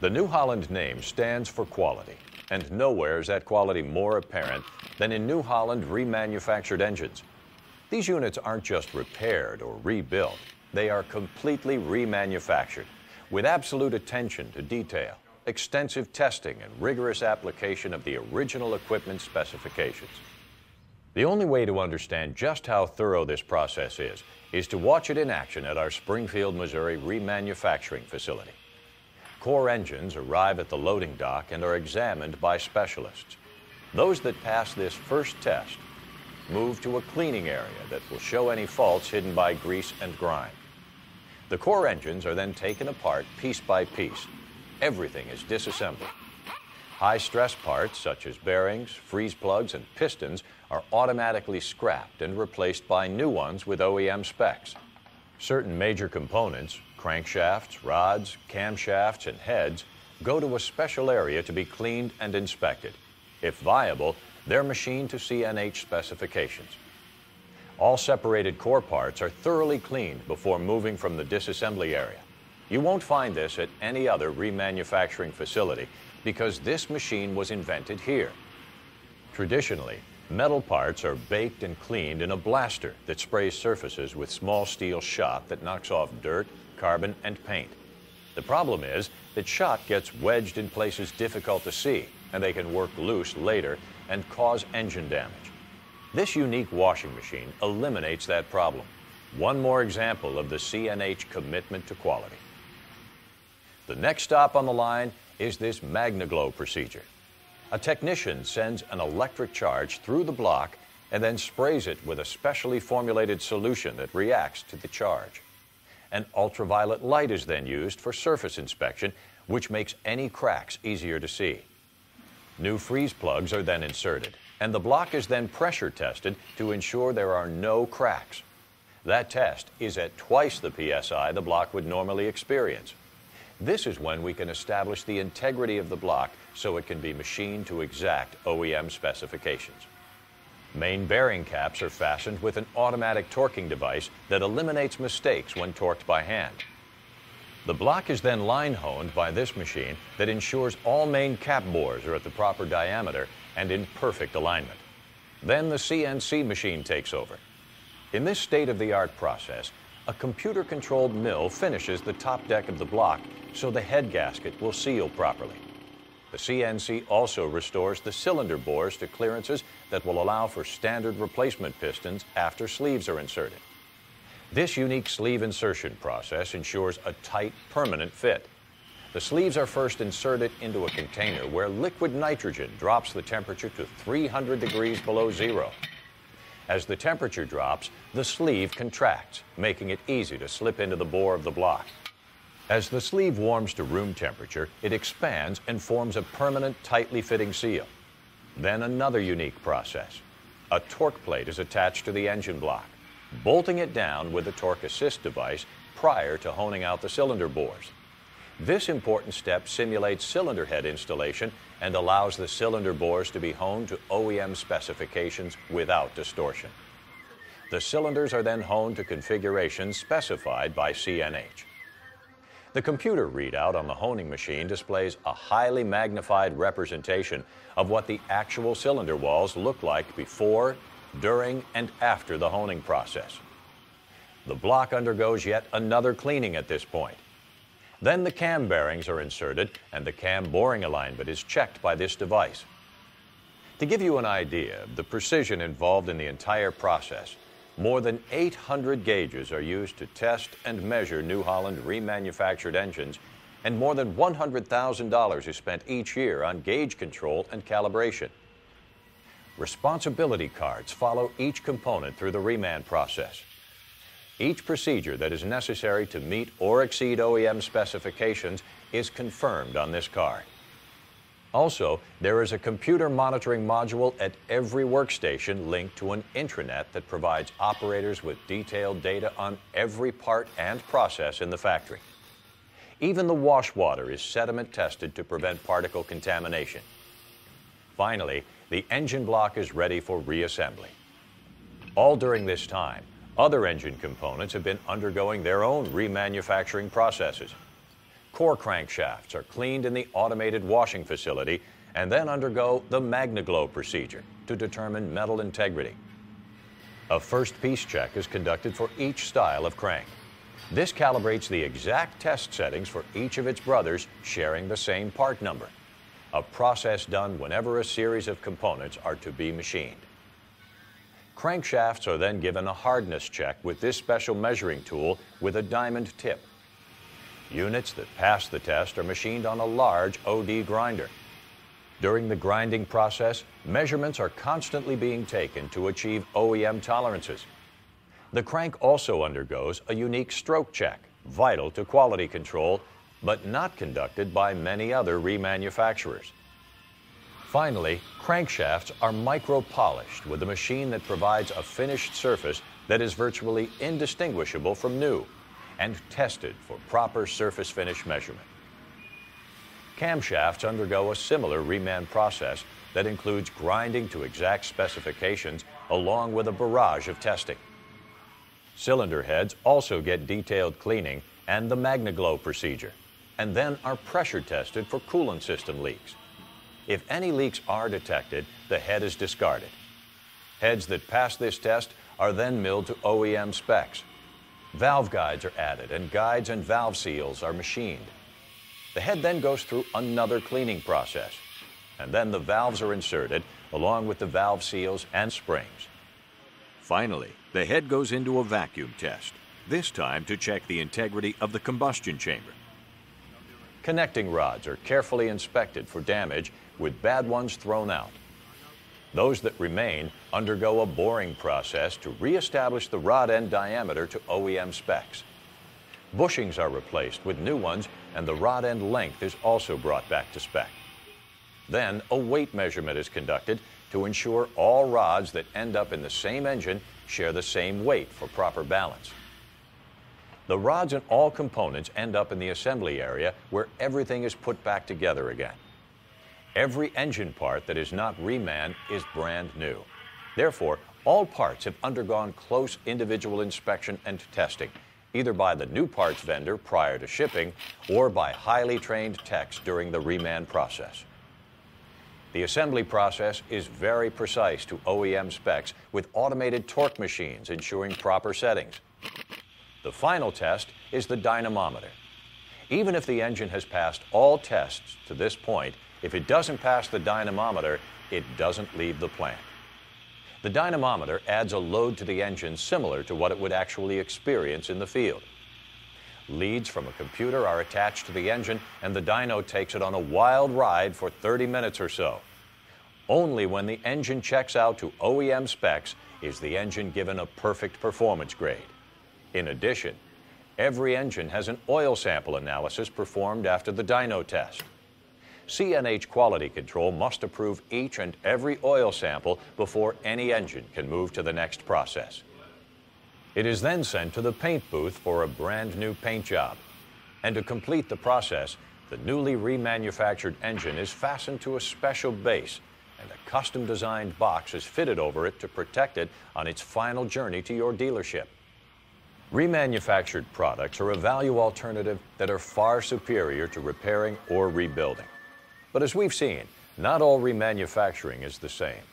The New Holland name stands for quality, and nowhere is that quality more apparent than in New Holland remanufactured engines. These units aren't just repaired or rebuilt, they are completely remanufactured, with absolute attention to detail, extensive testing, and rigorous application of the original equipment specifications. The only way to understand just how thorough this process is to watch it in action at our Springfield, Missouri remanufacturing facility. Core engines arrive at the loading dock and are examined by specialists. Those that pass this first test move to a cleaning area that will show any faults hidden by grease and grime. The core engines are then taken apart piece by piece. Everything is disassembled. High-stress parts such as bearings, freeze plugs, and pistons are automatically scrapped and replaced by new ones with OEM specs. Certain major components, crankshafts, rods, camshafts, and heads, go to a special area to be cleaned and inspected. If viable, they're machined to CNH specifications. All separated core parts are thoroughly cleaned before moving from the disassembly area. You won't find this at any other remanufacturing facility because this machine was invented here. Traditionally, metal parts are baked and cleaned in a blaster that sprays surfaces with small steel shot that knocks off dirt, carbon, and paint. The problem is that shot gets wedged in places difficult to see, and they can work loose later and cause engine damage. This unique washing machine eliminates that problem. One more example of the CNH commitment to quality. The next stop on the line is this MagnaGlow procedure. A technician sends an electric charge through the block and then sprays it with a specially formulated solution that reacts to the charge. An ultraviolet light is then used for surface inspection, which makes any cracks easier to see. New freeze plugs are then inserted, and the block is then pressure tested to ensure there are no cracks. That test is at twice the PSI the block would normally experience. This is when we can establish the integrity of the block so it can be machined to exact OEM specifications. Main bearing caps are fastened with an automatic torquing device that eliminates mistakes when torqued by hand. The block is then line honed by this machine that ensures all main cap bores are at the proper diameter and in perfect alignment. Then the CNC machine takes over. In this state-of-the-art process, a computer-controlled mill finishes the top deck of the block so the head gasket will seal properly. The CNC also restores the cylinder bores to clearances that will allow for standard replacement pistons after sleeves are inserted. This unique sleeve insertion process ensures a tight, permanent fit. The sleeves are first inserted into a container where liquid nitrogen drops the temperature to 300 degrees below zero. As the temperature drops, the sleeve contracts, making it easy to slip into the bore of the block. As the sleeve warms to room temperature, it expands and forms a permanent, tightly fitting seal. Then another unique process. A torque plate is attached to the engine block, bolting it down with the torque assist device prior to honing out the cylinder bores. This important step simulates cylinder head installation and allows the cylinder bores to be honed to OEM specifications without distortion. The cylinders are then honed to configurations specified by CNH. The computer readout on the honing machine displays a highly magnified representation of what the actual cylinder walls look like before, during, and after the honing process. The block undergoes yet another cleaning at this point. Then the cam bearings are inserted and the cam boring alignment is checked by this device. To give you an idea of the precision involved in the entire process, more than 800 gauges are used to test and measure New Holland remanufactured engines, and more than $100,000 is spent each year on gauge control and calibration. Responsibility cards follow each component through the reman process. Each procedure that is necessary to meet or exceed OEM specifications is confirmed on this card. Also, there is a computer monitoring module at every workstation linked to an intranet that provides operators with detailed data on every part and process in the factory. Even the wash water is sediment tested to prevent particle contamination. Finally, the engine block is ready for reassembly. All during this time, other engine components have been undergoing their own remanufacturing processes. Core crankshafts are cleaned in the automated washing facility and then undergo the MagnaGlow procedure to determine metal integrity. A first piece check is conducted for each style of crank. This calibrates the exact test settings for each of its brothers sharing the same part number, a process done whenever a series of components are to be machined. Crankshafts are then given a hardness check with this special measuring tool with a diamond tip. Units that pass the test are machined on a large OD grinder. During the grinding process, measurements are constantly being taken to achieve OEM tolerances. The crank also undergoes a unique stroke check, vital to quality control, but not conducted by many other remanufacturers. Finally, crankshafts are micro-polished with a machine that provides a finished surface that is virtually indistinguishable from new and tested for proper surface finish measurement. Camshafts undergo a similar reman process that includes grinding to exact specifications along with a barrage of testing. Cylinder heads also get detailed cleaning and the MagnaGlow procedure, and then are pressure tested for coolant system leaks. If any leaks are detected, the head is discarded. Heads that pass this test are then milled to OEM specs. Valve guides are added and guides and valve seals are machined. The head then goes through another cleaning process, and then the valves are inserted along with the valve seals and springs. Finally, the head goes into a vacuum test, this time to check the integrity of the combustion chamber. Connecting rods are carefully inspected for damage, with bad ones thrown out. Those that remain undergo a boring process to reestablish the rod end diameter to OEM specs. Bushings are replaced with new ones, and the rod end length is also brought back to spec. Then a weight measurement is conducted to ensure all rods that end up in the same engine share the same weight for proper balance. The rods and all components end up in the assembly area where everything is put back together again. Every engine part that is not reman is brand new. Therefore, all parts have undergone close individual inspection and testing, either by the new parts vendor prior to shipping or by highly trained techs during the reman process. The assembly process is very precise to OEM specs with automated torque machines ensuring proper settings. The final test is the dynamometer. Even if the engine has passed all tests to this point, if it doesn't pass the dynamometer, it doesn't leave the plant. The dynamometer adds a load to the engine similar to what it would actually experience in the field. Leads from a computer are attached to the engine, and the dyno takes it on a wild ride for 30 minutes or so. Only when the engine checks out to OEM specs is the engine given a perfect performance grade. In addition, every engine has an oil sample analysis performed after the dyno test. CNH Quality Control must approve each and every oil sample before any engine can move to the next process. It is then sent to the paint booth for a brand new paint job. And to complete the process, the newly remanufactured engine is fastened to a special base, and a custom-designed box is fitted over it to protect it on its final journey to your dealership. Remanufactured products are a value alternative that are far superior to repairing or rebuilding. But as we've seen, not all remanufacturing is the same.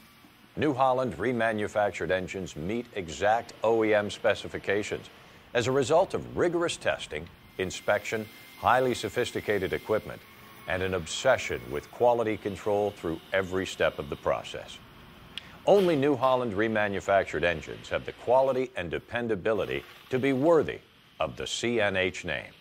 New Holland remanufactured engines meet exact OEM specifications as a result of rigorous testing, inspection, highly sophisticated equipment, and an obsession with quality control through every step of the process. Only New Holland remanufactured engines have the quality and dependability to be worthy of the CNH name.